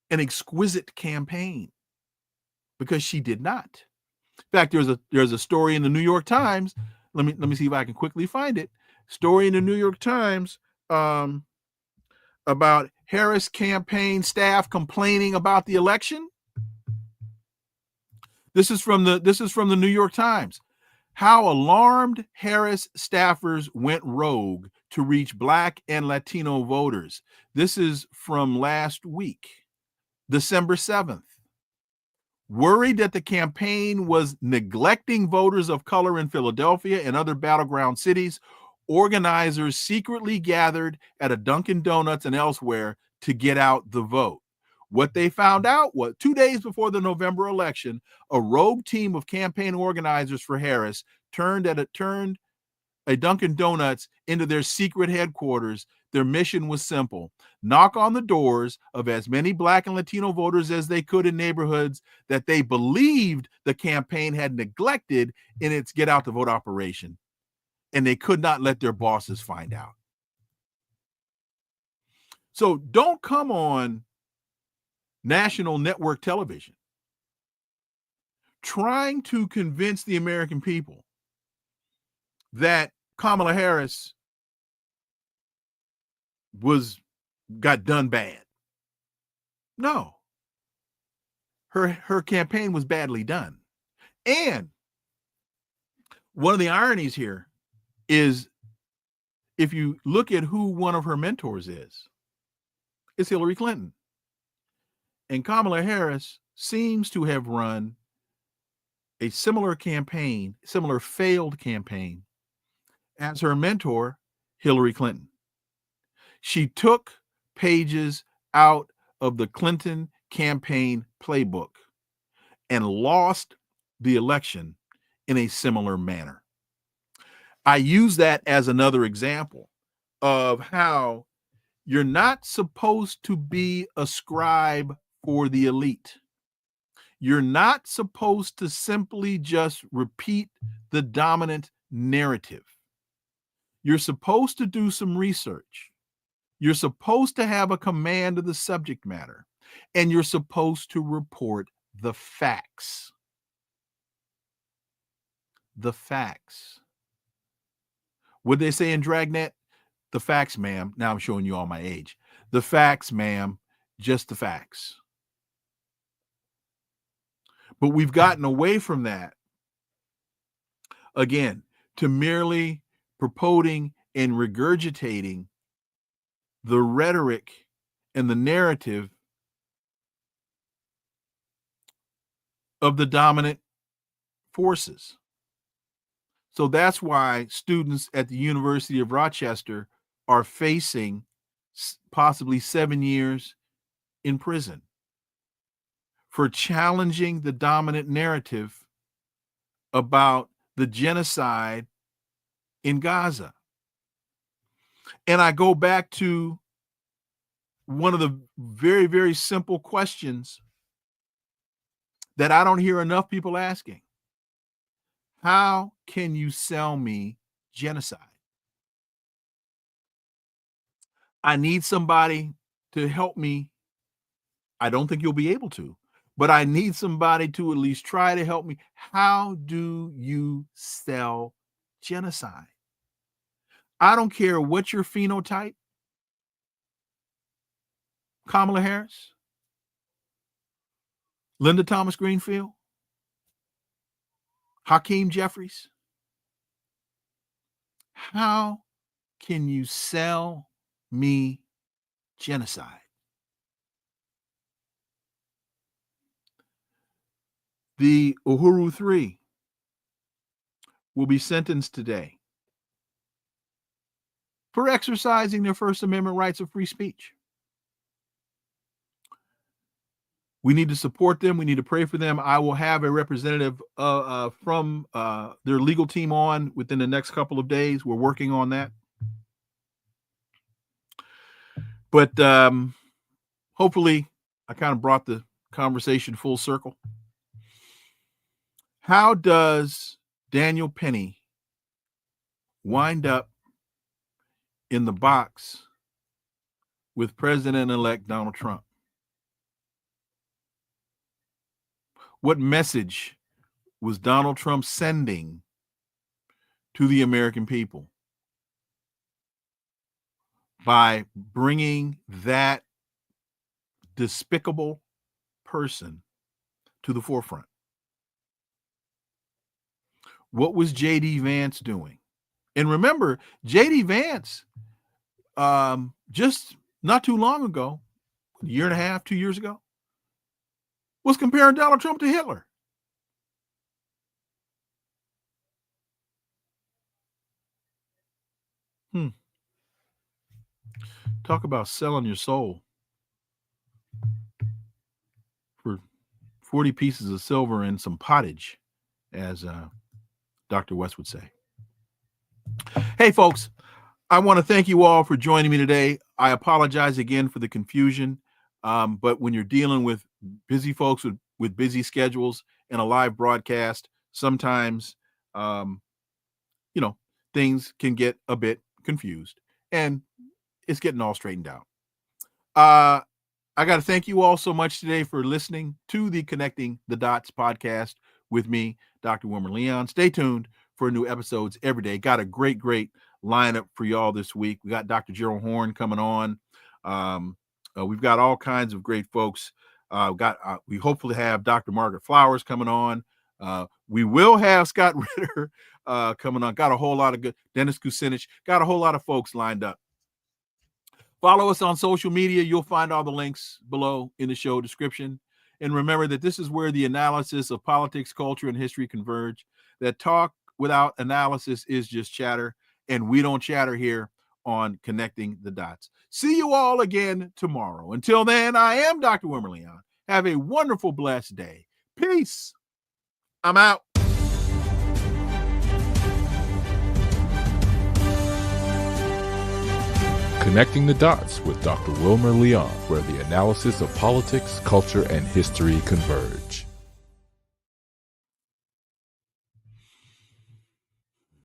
S2: an exquisite campaign, because she did not. In fact, there's a story in the New York Times. Let me see if I can quickly find it. Story in the New York Times about Harris campaign staff complaining about the election. This is from the New York Times. How alarmed Harris staffers went rogue to reach Black and Latino voters. This is from last week, December 7th. Worried that the campaign was neglecting voters of color in Philadelphia and other battleground cities, organizers secretly gathered at a Dunkin' Donuts and elsewhere to get out the vote. What they found out was 2 days before the November election, a rogue team of campaign organizers for Harris turned a Dunkin' Donuts into their secret headquarters. Their mission was simple: knock on the doors of as many Black and Latino voters as they could in neighborhoods that they believed the campaign had neglected in its get out the vote operation. And they could not let their bosses find out. So don't come on national network television trying to convince the American people that Kamala Harris got done bad. No. Her campaign was badly done. And one of the ironies here is, if you look at who one of her mentors is, it's Hillary Clinton. And Kamala Harris seems to have run a similar campaign, similar failed campaign, as her mentor, Hillary Clinton. She took pages out of the Clinton campaign playbook and lost the election in a similar manner. I use that as another example of how you're not supposed to be a scribe for the elite. You're not supposed to simply just repeat the dominant narrative. You're supposed to do some research. You're supposed to have a command of the subject matter, and you're supposed to report the facts. The facts. What they say in Dragnet? The facts, ma'am. Now I'm showing you all my age. The facts, ma'am. Just the facts. But we've gotten away from that, again, to merely purporting and regurgitating the rhetoric and the narrative of the dominant forces. So that's why students at the University of Rochester are facing possibly 7 years in prison for challenging the dominant narrative about the genocide in Gaza. And I go back to one of the very, very simple questions that I don't hear enough people asking. How can you sell me genocide? I need somebody to help me. I don't think you'll be able to, but I need somebody to at least try to help me. How do you sell genocide? I don't care what your phenotype, Kamala Harris, Linda Thomas Greenfield, Hakeem Jeffries. How can you sell me genocide? The Uhuru 3 will be sentenced today for exercising their First Amendment rights of free speech. We need to support them. We need to pray for them. I will have a representative from their legal team on within the next couple of days. We're working on that. But hopefully I kind of brought the conversation full circle. How does Daniel Penny wind up in the box with President-elect Donald Trump? What message was Donald Trump sending to the American people by bringing that despicable person to the forefront? What was J.D. Vance doing? And remember, J.D. Vance, just not too long ago, a year and a half, 2 years ago, was comparing Donald Trump to Hitler. Talk about selling your soul for 40 pieces of silver and some pottage, as Dr. West would say. Hey, folks, I want to thank you all for joining me today. I apologize again for the confusion, but when you're dealing with busy folks with busy schedules and a live broadcast, sometimes, things can get a bit confused, and it's getting all straightened out. I got to thank you all so much today for listening to the Connecting the Dots podcast with me, Dr. Wilmer Leon. Stay tuned for new episodes every day. Got a great lineup for y'all this week. We got Dr. Gerald Horn coming on. We've got all kinds of great folks. We hopefully have Dr. Margaret Flowers coming on. We will have Scott Ritter coming on. Got a whole lot of good, Dennis Kucinich, got a whole lot of folks lined up. Follow us on social media. You'll find all the links below in the show description. And remember that this is where the analysis of politics, culture, and history converge. That talk without analysis is just chatter, and we don't chatter here on Connecting the Dots. See you all again tomorrow. Until then, I am Dr. Wilmer Leon. Have a wonderful, blessed day. Peace. I'm out.
S3: Connecting the Dots with Dr. Wilmer Leon, where the analysis of politics, culture, and history converge.